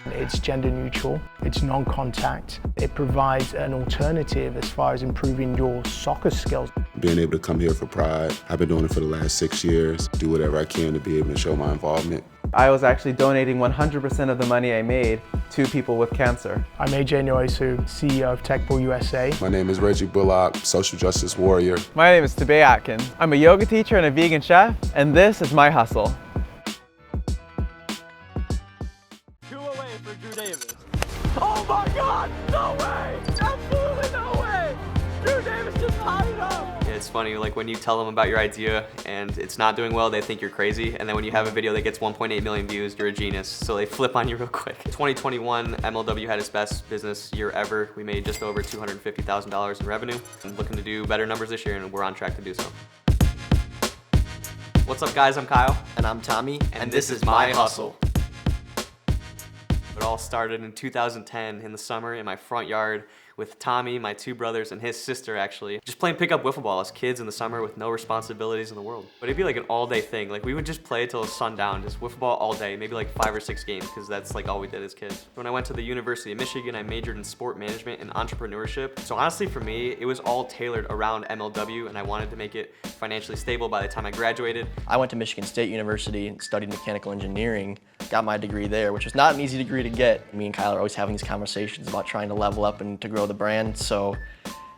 It's gender neutral, it's non-contact. It provides an alternative as far as improving your soccer skills. Being able to come here for pride, I've been doing it for the last 6 years. Do whatever I can to be able to show my involvement. I was actually donating 100% of the money I made to people with cancer. I'm AJ Nwosu, CEO of TechBall USA. My name is Reggie Bullock, social justice warrior. My name is Tabay Atkin. I'm a yoga teacher and a vegan chef, and this is my hustle. 2 away for Drew Davis. Oh my God, no way! Absolutely no way! Drew Davis just tied it up! It's funny, like when you tell them about your idea and it's not doing well, they think you're crazy. And then when you have a video that gets 1.8 million views, you're a genius. So they flip on you real quick. 2021, MLW had its best business year ever. We made just over $250,000 in revenue. I'm looking to do better numbers this year and we're on track to do so. What's up guys, I'm Kyle. And I'm Tommy. And this is My Hustle. It all started in 2010 in the summer in my front yard with Tommy, my 2 brothers, and his sister actually. Just playing pickup wiffle ball as kids in the summer with no responsibilities in the world. But it'd be like an all-day thing. Like we would just play till sundown, just wiffle ball all day, maybe like 5 or 6 games, because that's like all we did as kids. When I went to the University of Michigan, I majored in sport management and entrepreneurship. So honestly for me, it was all tailored around MLW, and I wanted to make it financially stable by the time I graduated. I went to Michigan State University and studied mechanical engineering, got my degree there, which was not an easy degree to get. Me and Kyle are always having these conversations about trying to level up and to grow the brand, so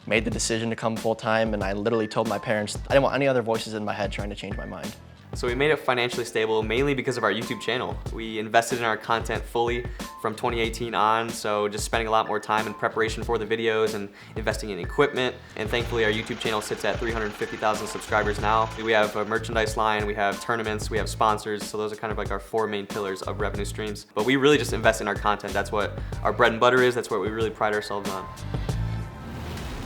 made the decision to come full-time, and I literally told my parents I didn't want any other voices in my head trying to change my mind. So we made it financially stable mainly because of our YouTube channel. We invested in our content fully from 2018 on, so just spending a lot more time in preparation for the videos and investing in equipment. And thankfully our YouTube channel sits at 350,000 subscribers now. We have a merchandise line, we have tournaments, we have sponsors, so those are kind of like our 4 main pillars of revenue streams. But we really just invest in our content. That's what our bread and butter is, that's what we really pride ourselves on.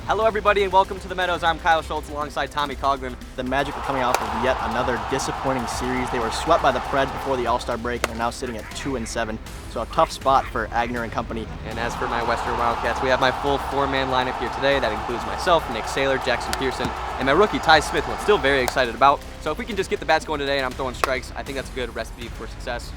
Hello everybody and welcome to The Meadows. I'm Kyle Schultz alongside Tommy Coughlin. The Magic are coming off of yet another disappointing series. They were swept by the Preds before the All-Star break and are now sitting at 2-7. So a tough spot for Agner and company. And as for my Western Wildcats, we have my full 4-man lineup here today. That includes myself, Nick Saylor, Jackson Pearson, and my rookie Ty Smith, who I'm still very excited about. So if we can just get the bats going today and I'm throwing strikes, I think that's a good recipe for success.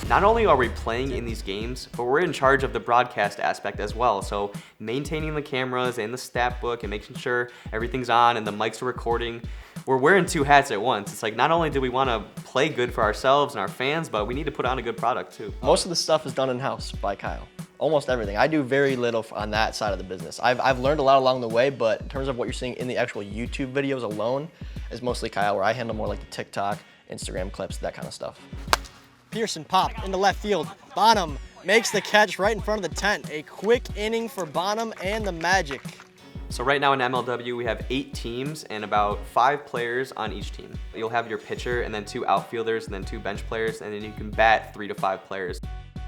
Not only are we playing in these games, but we're in charge of the broadcast aspect as well. So maintaining the cameras and the stat book and making sure everything's on and the mics are recording. We're wearing 2 hats at once. It's like not only do we want to play good for ourselves and our fans, but we need to put on a good product too. Most of the stuff is done in-house by Kyle. Almost everything. I do very little on that side of the business. I've learned a lot along the way, but in terms of what you're seeing in the actual YouTube videos alone is mostly Kyle, where I handle more like the TikTok, Instagram clips, that kind of stuff. Pearson popped into left field. Bonham makes the catch right in front of the tent. A quick inning for Bonham and the Magic. So right now in MLW, we have 8 teams and about 5 players on each team. You'll have your pitcher and then 2 outfielders and then 2 bench players, and then you can bat 3 to 5 players.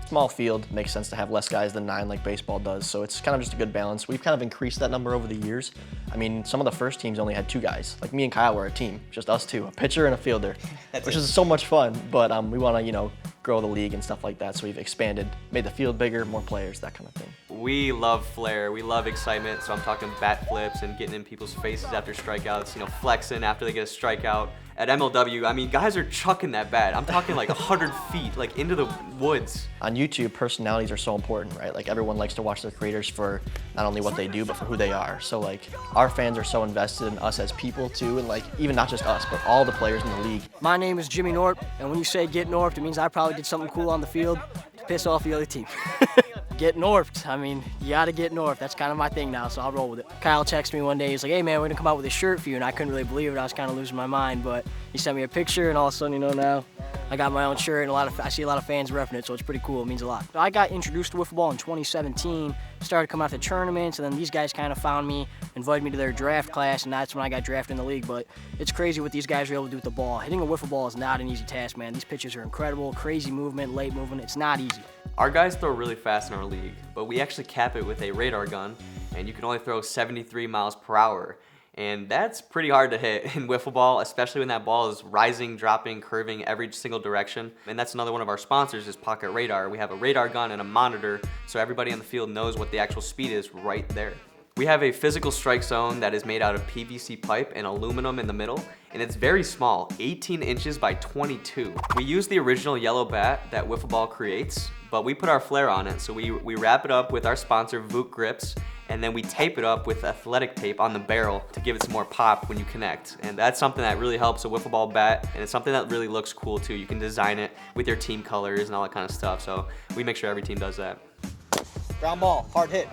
Small field, makes sense to have less guys than 9 like baseball does, so it's kind of just a good balance. We've kind of increased that number over the years. I mean, some of the first teams only had 2 guys. Like me and Kyle were a team, just us 2, a pitcher and a fielder, which is so much fun, but we want to, grow the league and stuff like that, so we've expanded, made the field bigger, more players, that kind of thing. We love flair, we love excitement, so I'm talking bat flips and getting in people's faces after strikeouts, flexing after they get a strikeout. At MLW, I mean, guys are chucking that bat. I'm talking like 100 feet, like into the woods. On YouTube, personalities are so important, right? Like everyone likes to watch their creators for not only what they do, but for who they are. So like our fans are so invested in us as people too, and like even not just us, but all the players in the league. My name is Jimmy Norp, and when you say get Norped, it means I probably did something cool on the field to piss off the other team. Get Norped. I mean, you gotta get Norped. That's kind of my thing now, so I'll roll with it. Kyle texted me one day, he's like, hey man, we're gonna come out with a shirt for you, and I couldn't really believe it. I was kind of losing my mind, but he sent me a picture, and all of a sudden, now I got my own shirt, and I see a lot of fans repping it, so it's pretty cool. It means a lot. I got introduced to wiffle ball in 2017, started coming out to tournaments, and then these guys kind of found me, invited me to their draft class, and that's when I got drafted in the league. But it's crazy what these guys are able to do with the ball. Hitting a wiffle ball is not an easy task, man. These pitches are incredible, crazy movement, late movement. It's not easy. Our guys throw really fast in our league, but we actually cap it with a radar gun, and you can only throw 73 miles per hour. And that's pretty hard to hit in wiffle ball, especially when that ball is rising, dropping, curving every single direction. And that's another one of our sponsors is Pocket Radar. We have a radar gun and a monitor, so everybody on the field knows what the actual speed is right there. We have a physical strike zone that is made out of PVC pipe and aluminum in the middle, and it's very small, 18 inches by 22. We use the original yellow bat that wiffle ball creates, but we put our flair on it. So we wrap it up with our sponsor, Voot Grips, and then we tape it up with athletic tape on the barrel to give it some more pop when you connect. And that's something that really helps a wiffle ball bat, and it's something that really looks cool too. You can design it with your team colors and all that kind of stuff. So we make sure every team does that. Ground ball, hard hit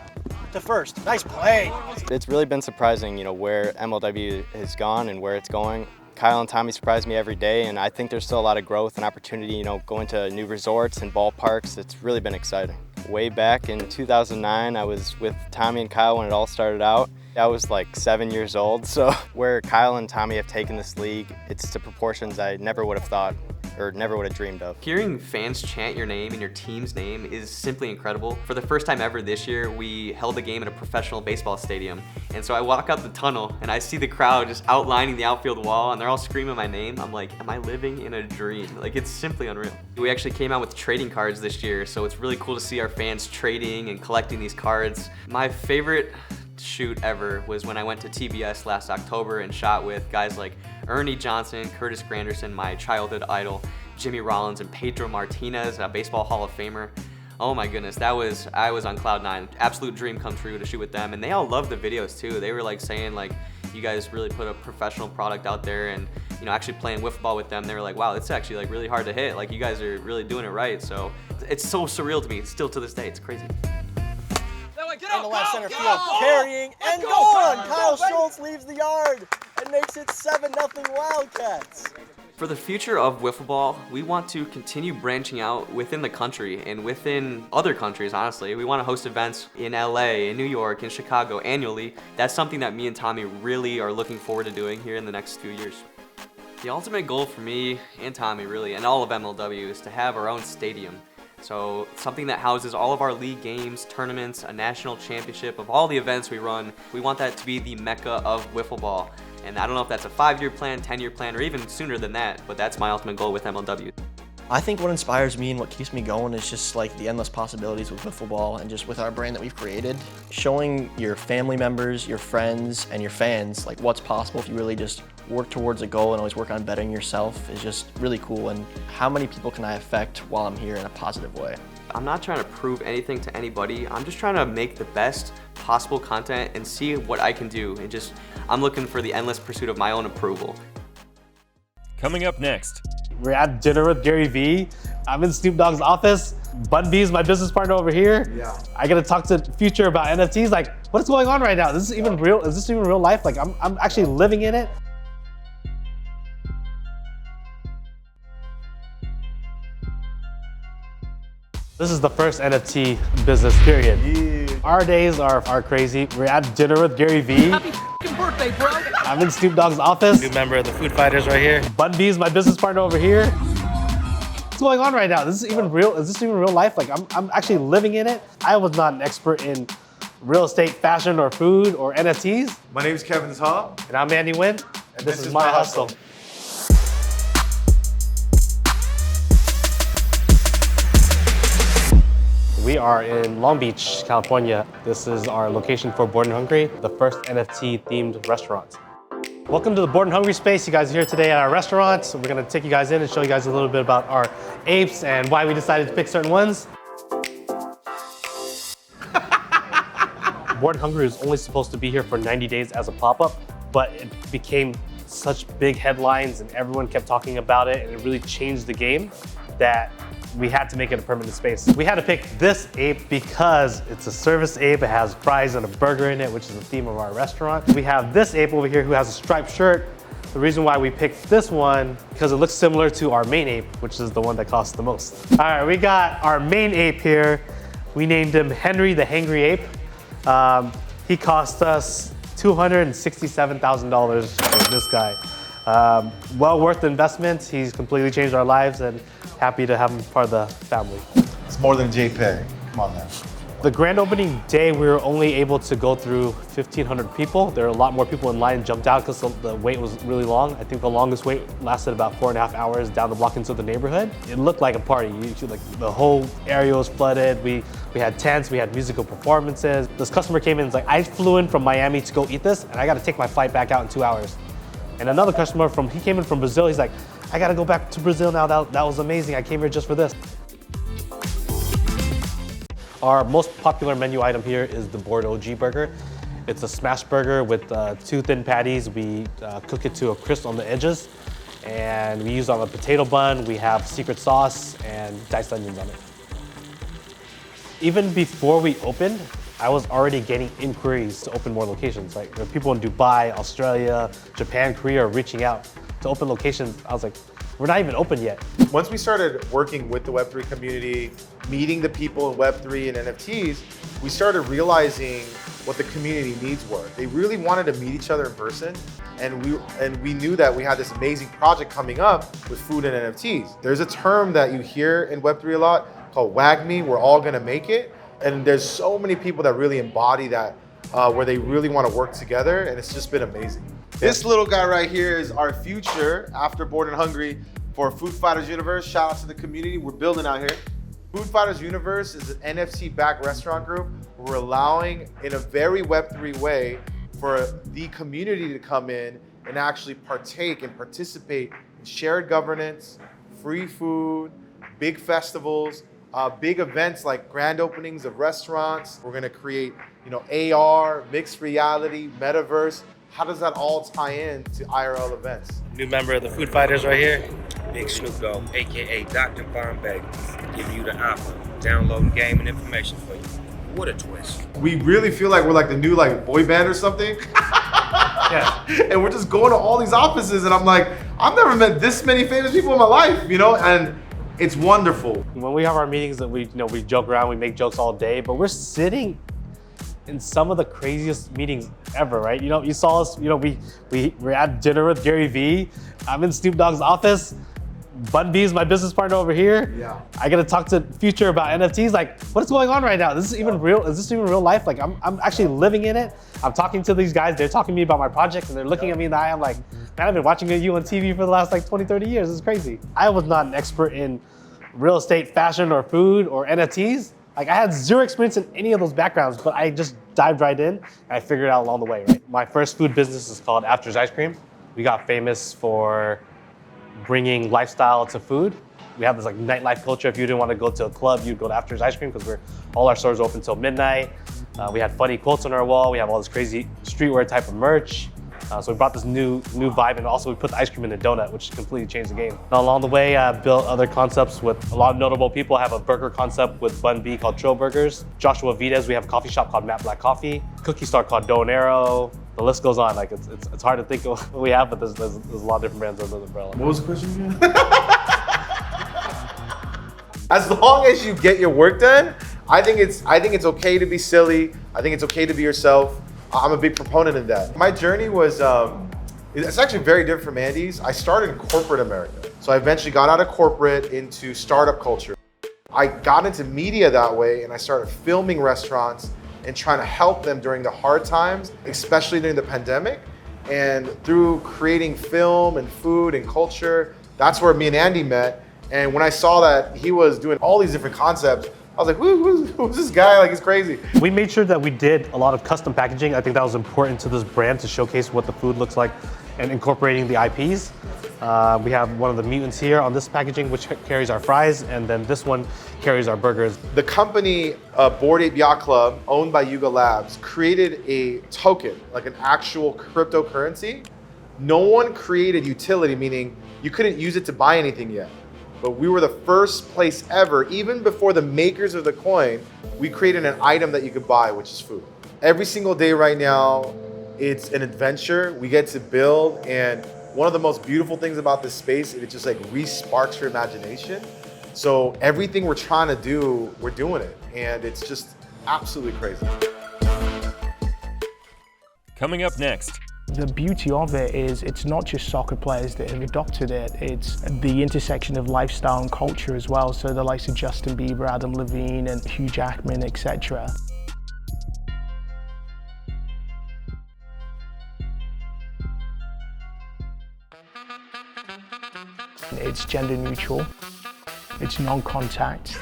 to first. Nice play. It's really been surprising, where MLW has gone and where it's going. Kyle and Tommy surprise me every day, and I think there's still a lot of growth and opportunity, going to new resorts and ballparks. It's really been exciting. Way back in 2009, I was with Tommy and Kyle when it all started out. I was like 7 years old, so where Kyle and Tommy have taken this league, it's to proportions I never would have thought or never would have dreamed of. Hearing fans chant your name and your team's name is simply incredible. For the first time ever this year, we held a game in a professional baseball stadium. And so I walk out the tunnel and I see the crowd just outlining the outfield wall and they're all screaming my name. I'm like, am I living in a dream? Like, it's simply unreal. We actually came out with trading cards this year, so it's really cool to see our fans trading and collecting these cards. My favorite shoot ever was when I went to TBS last October and shot with guys like Ernie Johnson, Curtis Granderson, my childhood idol, Jimmy Rollins, and Pedro Martinez, a baseball Hall of Famer. Oh my goodness, I was on cloud nine. Absolute dream come true to shoot with them, and they all loved the videos too. They were like saying like, you guys really put a professional product out there, and actually playing wiffle ball with them, they were like, wow, it's actually like really hard to hit. Like, you guys are really doing it right. So it's so surreal to me, still to this day. It's crazy. In the left center field, carrying and gone. Kyle Schultz leaves the yard and makes it 7-0 Wildcats. For the future of wiffle ball, we want to continue branching out within the country and within other countries, honestly. We want to host events in LA, in New York, in Chicago annually. That's something that me and Tommy really are looking forward to doing here in the next few years. The ultimate goal for me and Tommy, really, and all of MLW, is to have our own stadium. So something that houses all of our league games, tournaments, a national championship of all the events we run. We want that to be the mecca of wiffle ball. And I don't know if that's a 5-year plan, 10-year plan, or even sooner than that, but that's my ultimate goal with MLW. I think what inspires me and what keeps me going is just like the endless possibilities with wiffle ball and just with our brand that we've created. Showing your family members, your friends, and your fans like what's possible if you really just work towards a goal and always work on bettering yourself is just really cool. And how many people can I affect while I'm here in a positive way? I'm not trying to prove anything to anybody. I'm just trying to make the best possible content and see what I can do. And I'm looking for the endless pursuit of my own approval. Coming up next. We're at dinner with Gary Vee. I'm in Snoop Dogg's office. Bun B's my business partner over here. Yeah. I gotta talk to Future about NFTs. Like, what's going on right now? This is even real? Is this even real life? Like, I'm actually living in it. This is the first NFT business, period. Yeah. Our days are crazy. We're at dinner with Gary Vee. Happy f***ing birthday, bro. I'm in Snoop Dogg's office. New member of the Food Fighters right here. Bun B's my business partner over here. What's going on right now? This is even real? Is this even real life? Like, I'm actually living in it. I was not an expert in real estate, fashion, or food, or NFTs. My name is Kevin Zha. And I'm Andy Nguyen. And this is My Hustle. We are in Long Beach, California. This is our location for Bored and Hungry, the first NFT-themed restaurant. Welcome to the Bored and Hungry space. You guys are here today at our restaurant. So we're gonna take you guys in and show you guys a little bit about our apes and why we decided to pick certain ones. Bored and Hungry was only supposed to be here for 90 days as a pop-up, but it became such big headlines and everyone kept talking about it, and it really changed the game that we had to make it a permanent space. We had to pick this ape because it's a service ape. It has fries and a burger in it, which is the theme of our restaurant. We have this ape over here who has a striped shirt. The reason why we picked this one, because it looks similar to our main ape, which is the one that costs the most. All right, we got our main ape here. We named him Henry the Hangry Ape. He cost us $267,000 for this guy. Well worth the investment. He's completely changed our lives, and happy to have him part of the family. It's more than JPEG. Come on now. The grand opening day, we were only able to go through 1,500 people. There were a lot more people in line, jumped out because the wait was really long. I think the longest wait lasted about 4.5 hours down the block into the neighborhood. It looked like a party. Like the whole area was flooded. We had tents, we had musical performances. This customer came in and was like, I flew in from Miami to go eat this, and I got to take my flight back out in 2 hours. And another customer he came in from Brazil, he's like, I gotta go back to Brazil now, that was amazing, I came here just for this. Our most popular menu item here is the Board OG burger. It's a smash burger with 2 thin patties. We cook it to a crisp on the edges, and we use it on a potato bun. We have secret sauce and diced onions on it. Even before we opened, I was already getting inquiries to open more locations. Like there are people in Dubai, Australia, Japan, Korea are reaching out to open locations. I was like, we're not even open yet. Once we started working with the Web3 community, meeting the people in Web3 and NFTs, we started realizing what the community needs were. They really wanted to meet each other in person, and we knew that we had this amazing project coming up with food and NFTs. There's a term that you hear in Web3 a lot called WAGME, we're all gonna make it. And there's so many people that really embody that, where they really want to work together, and it's just been amazing. This little guy right here is our future after Bored and Hungry for Food Fighters Universe. Shout out to the community we're building out here. Food Fighters Universe is an NFT-backed restaurant group. We're allowing, in a very Web3 way, for the community to come in and actually partake and participate in shared governance, free food, big festivals, big events like grand openings of restaurants. We're gonna create, AR, mixed reality, metaverse. How does that all tie in to IRL events? New member of the Food Fighters right here. Big Snoop Dogg, AKA Dr. Von Bagels, giving you the offer, downloading game and information for you. What a twist. We really feel like we're like the new boy band or something. Yeah. And we're just going to all these offices, and I'm like, I've never met this many famous people in my life, and it's wonderful. When we have our meetings, that we joke around, we make jokes all day, but we're sitting in some of the craziest meetings ever, right? You saw us, we're at dinner with Gary Vee. I'm in Snoop Dogg's office. Bun B is my business partner over here. Yeah. I gotta talk to Future about NFTs. Like, what's going on right now? This is even real? Is this even real life? Like, I'm actually living in it. I'm talking to these guys. They're talking to me about my project, and they're looking at me in the eye. I'm like, man, I've been watching you on TV for the last 20, 30 years. It's crazy. I was not an expert in real estate, fashion, or food, or NFTs. Like, I had zero experience in any of those backgrounds, but I just dived right in, and I figured it out along the way, right? My first food business is called After's Ice Cream. We got famous for bringing lifestyle to food. We have this nightlife culture. If you didn't want to go to a club, you'd go to After's Ice Cream because all our stores open till midnight. We had funny quotes on our wall. We have all this crazy streetwear type of merch. So we brought this new vibe, and also we put the ice cream in a donut, which completely changed the game. And along the way, I built other concepts with a lot of notable people. I have a burger concept with Bun B called Trill Burgers. Joshua Vides, we have a coffee shop called Matte Black Coffee. Cookie Star called Dough and Arrow. The list goes on. It's hard to think of what we have, but there's a lot of different brands under the umbrella. What was the question again? As long as you get your work done, I think it's okay to be silly. I think it's okay to be yourself. I'm a big proponent of that. My journey was, it's actually very different from Andy's. I started in corporate America. So I eventually got out of corporate into startup culture. I got into media that way, and I started filming restaurants and trying to help them during the hard times, especially during the pandemic. And through creating film and food and culture, that's where me and Andy met. And when I saw that he was doing all these different concepts, I was like, who's this guy? He's crazy. We made sure that we did a lot of custom packaging. I think that was important to this brand to showcase what the food looks like and incorporating the IPs. We have one of the mutants here on this packaging, which carries our fries, and then this one carries our burgers. The company, Bored Ape Yacht Club, owned by Yuga Labs, created a token, like an actual cryptocurrency. No one created utility, meaning you couldn't use it to buy anything yet. But we were the first place ever, even before the makers of the coin, we created an item that you could buy, which is food. Every single day right now, it's an adventure. We get to build, and one of the most beautiful things about this space, it just re-sparks your imagination. So everything we're trying to do, we're doing it. And it's just absolutely crazy. Coming up next. The beauty of it is it's not just soccer players that have adopted it, it's the intersection of lifestyle and culture as well. So the likes of Justin Bieber, Adam Levine, and Hugh Jackman, etc. It's gender neutral, it's non-contact.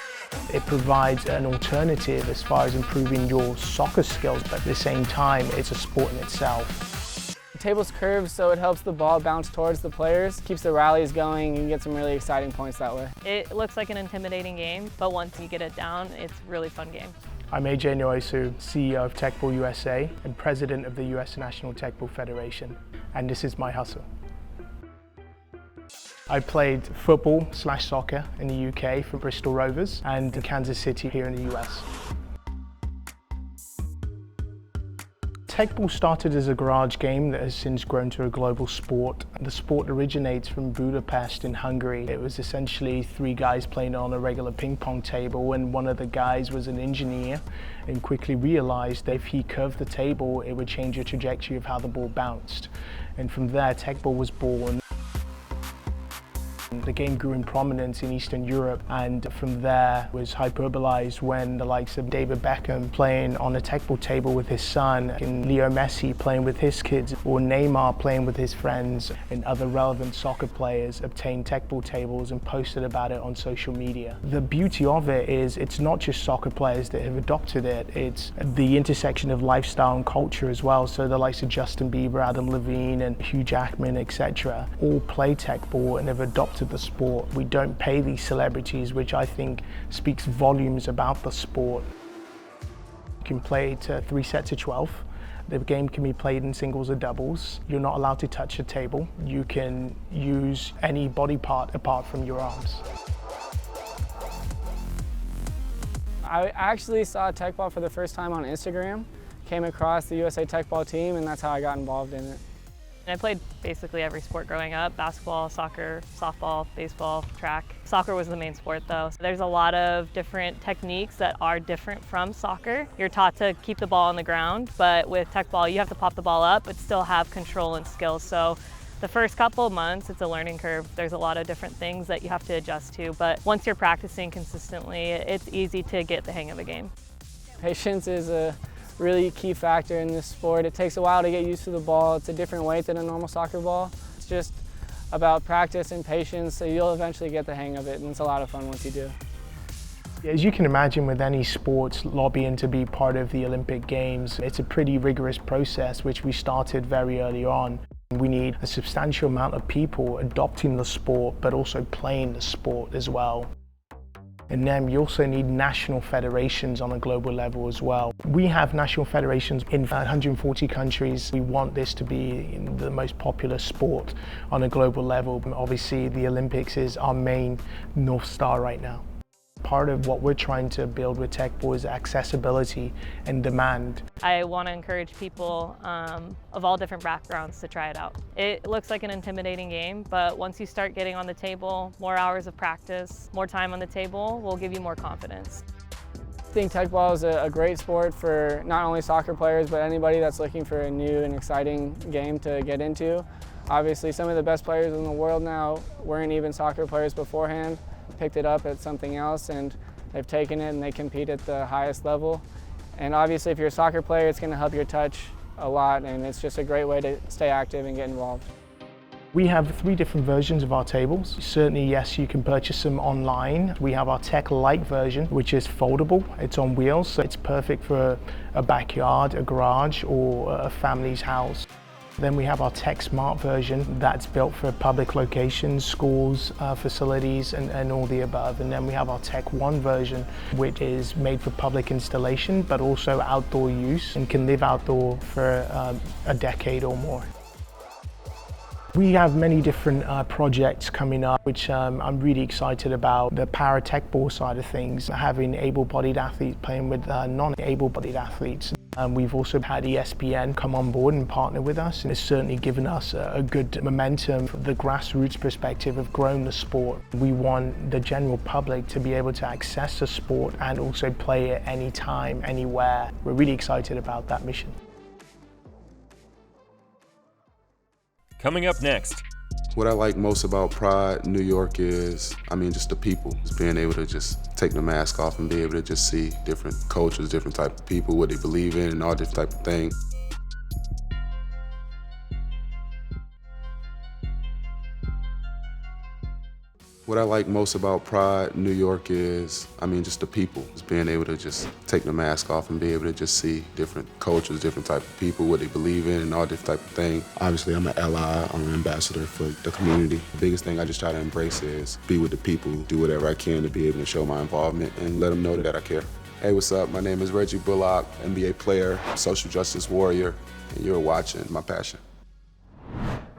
It provides an alternative as far as improving your soccer skills, but at the same time, it's a sport in itself. The table's curved, so it helps the ball bounce towards the players, keeps the rallies going, and you get some really exciting points that way. It looks like an intimidating game, but once you get it down, it's a really fun game. I'm AJ Nwosu, CEO of Techball USA and President of the US National Techball Federation, and this is my hustle. I played football/soccer in the UK for Bristol Rovers and in Kansas City here in the US. Techball started as a garage game that has since grown to a global sport. The sport originates from Budapest in Hungary. It was essentially 3 guys playing on a regular ping pong table, and one of the guys was an engineer and quickly realized that if he curved the table, it would change the trajectory of how the ball bounced. And from there, Techball was born. The game grew in prominence in Eastern Europe, and from there was hyperbolized when the likes of David Beckham playing on a Techball table with his son, and Leo Messi playing with his kids, or Neymar playing with his friends, and other relevant soccer players obtained Techball tables and posted about it on social media. The beauty of it is it's not just soccer players that have adopted it, it's the intersection of lifestyle and culture as well. So the likes of Justin Bieber, Adam Levine, and Hugh Jackman, etc. all play Techball and have adopted the sport. We don't pay these celebrities, which I think speaks volumes about the sport. You can play to 3 sets of 12. The game can be played in singles or doubles. You're not allowed to touch the table. You can use any body part apart from your arms. I actually saw Techball for the first time on Instagram, came across the USA Techball team, and that's how I got involved in it. I played basically every sport growing up: basketball, soccer, softball, baseball, track. Soccer was the main sport though. There's a lot of different techniques that are different from soccer. You're taught to keep the ball on the ground, but with Techball you have to pop the ball up but still have control and skills. So the first couple of months, it's a learning curve. There's a lot of different things that you have to adjust to, but once you're practicing consistently, it's easy to get the hang of a game. Patience is a really key factor in this sport. It takes a while to get used to the ball. It's a different weight than a normal soccer ball. It's just about practice and patience, so you'll eventually get the hang of it, and it's a lot of fun once you do. As you can imagine, with any sports lobbying to be part of the Olympic Games, it's a pretty rigorous process, which we started very early on. We need a substantial amount of people adopting the sport, but also playing the sport as well. And then you also need national federations on a global level as well. We have national federations in 140 countries. We want this to be the most popular sport on a global level. Obviously, the Olympics is our main North Star right now. Part of what we're trying to build with Techball is accessibility and demand. I want to encourage people of all different backgrounds to try it out. It looks like an intimidating game, but once you start getting on the table, more hours of practice, more time on the table will give you more confidence. I think Techball is a great sport for not only soccer players, but anybody that's looking for a new and exciting game to get into. Obviously, some of the best players in the world now weren't even soccer players beforehand, picked it up at something else, and they've taken it and they compete at the highest level. And obviously, if you're a soccer player, it's going to help your touch a lot, and it's just a great way to stay active and get involved. We have 3 different versions of our tables. Certainly, yes, you can purchase them online. We have our Tech Lite version, which is foldable. It's on wheels, so it's perfect for a backyard, a garage, or a family's house. Then we have our Tech Smart version that's built for public locations, schools, facilities, and all the above. And then we have our Tech One version, which is made for public installation, but also outdoor use and can live outdoor for a decade or more. We have many different projects coming up, which I'm really excited about. The para Techball side of things, having able-bodied athletes playing with non-able-bodied athletes. We've also had ESPN come on board and partner with us, and it's certainly given us a good momentum. From the grassroots perspective of growing the sport, we want the general public to be able to access the sport and also play it anytime, anywhere. We're really excited about that mission. Coming up next. What I like most about Pride New York is, just the people. Just being able to just take the mask off and be able to just see different cultures, different type of people, what they believe in, and all different type of things. What I like most about Pride New York is, just the people. Just being able to just take the mask off and be able to just see different cultures, different type of people, what they believe in, and all different type of things. Obviously, I'm an ally, I'm an ambassador for the community. The biggest thing I just try to embrace is be with the people, do whatever I can to be able to show my involvement and let them know that I care. Hey, what's up? My name is Reggie Bullock, NBA player, social justice warrior, and you're watching My Passion.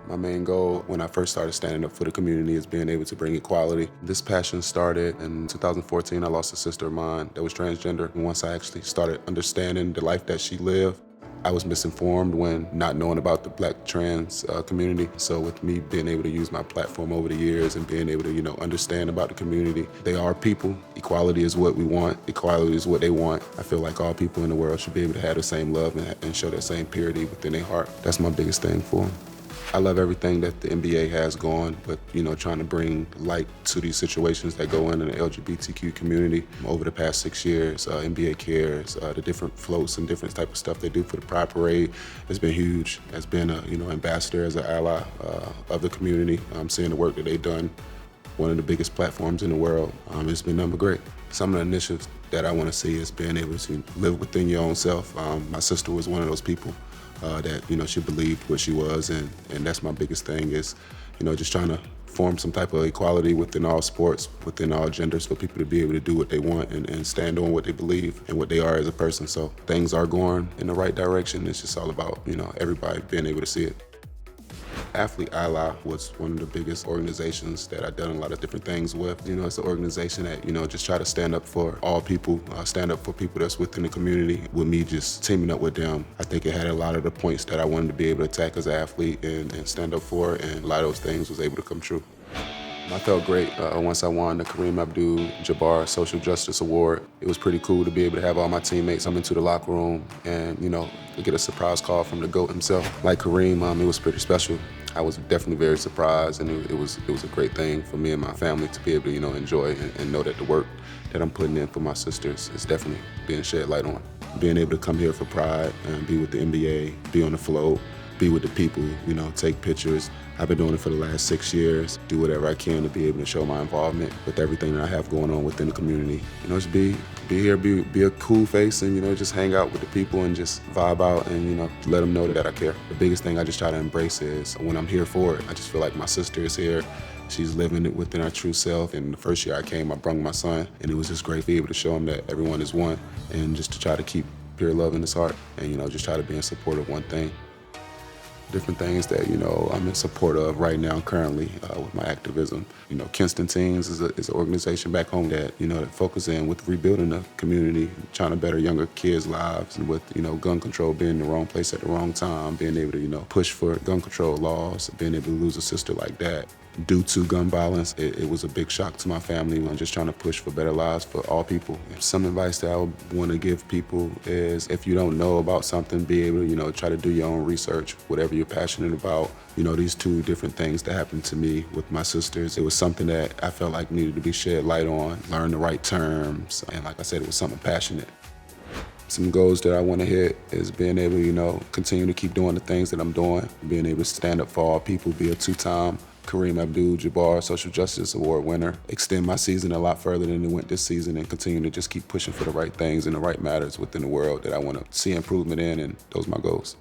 My main goal when I first started standing up for the community is being able to bring equality. This passion started in 2014. I lost a sister of mine that was transgender. And once I actually started understanding the life that she lived, I was misinformed when not knowing about the Black trans community. So with me being able to use my platform over the years and being able to, understand about the community, they are people. Equality is what we want. Equality is what they want. I feel like all people in the world should be able to have the same love and show that same purity within their heart. That's my biggest thing for them. I love everything that the NBA has going, but trying to bring light to these situations that go on in the LGBTQ community. Over the past 6 years, NBA Cares, the different floats and different type of stuff they do for the Pride Parade has been huge. As been a ambassador, as an ally of the community, seeing the work that they've done, one of the biggest platforms in the world. It's been nothing but great. Some of the initiatives that I want to see is being able to live within your own self. My sister was one of those people. That she believed what she was, and that's my biggest thing is just trying to form some type of equality within all sports, within all genders, for people to be able to do what they want and stand on what they believe and what they are as a person. So things are going in the right direction. It's just all about everybody being able to see it. Athlete Ally was one of the biggest organizations that I've done a lot of different things with. It's an organization that, just try to stand up for all people, stand up for people that's within the community. With me just teaming up with them, I think it had a lot of the points that I wanted to be able to attack as an athlete and stand up for, and a lot of those things was able to come true. I felt great once I won the Kareem Abdul-Jabbar Social Justice Award. It was pretty cool to be able to have all my teammates come into the locker room and, to get a surprise call from the GOAT himself. Like Kareem, it was pretty special. I was definitely very surprised, and it was a great thing for me and my family to be able to, enjoy and know that the work that I'm putting in for my sisters is definitely being shed light on. Being able to come here for Pride and be with the NBA, be on the float, be with the people, take pictures. I've been doing it for the last 6 years, do whatever I can to be able to show my involvement with everything that I have going on within the community. Just be here, be a cool face, and just hang out with the people and just vibe out and let them know that I care. The biggest thing I just try to embrace is when I'm here for it, I just feel like my sister is here. She's living it within her true self. And the first year I came, I brought my son, and it was just great to be able to show him that everyone is one, and just to try to keep pure love in his heart, and just try to be in support of one thing. Different things that I'm in support of right now currently with my activism. Kinston Teens is an organization back home that that focus in with rebuilding the community, trying to better younger kids' lives, and with gun control being in the wrong place at the wrong time, being able to push for gun control laws, being able to lose a sister like that due to gun violence. It was a big shock to my family. I'm just trying to push for better lives for all people. Some advice that I would want to give people is, if you don't know about something, be able to try to do your own research, whatever you're passionate about. These two different things that happened to me with my sisters, it was something that I felt like needed to be shed light on, learn the right terms, and like I said, it was something passionate. Some goals that I want to hit is being able to, continue to keep doing the things that I'm doing, being able to stand up for all people, be a 2-time Kareem Abdul-Jabbar Social Justice Award winner, extend my season a lot further than it went this season, and continue to just keep pushing for the right things and the right matters within the world that I want to see improvement in, and those are my goals.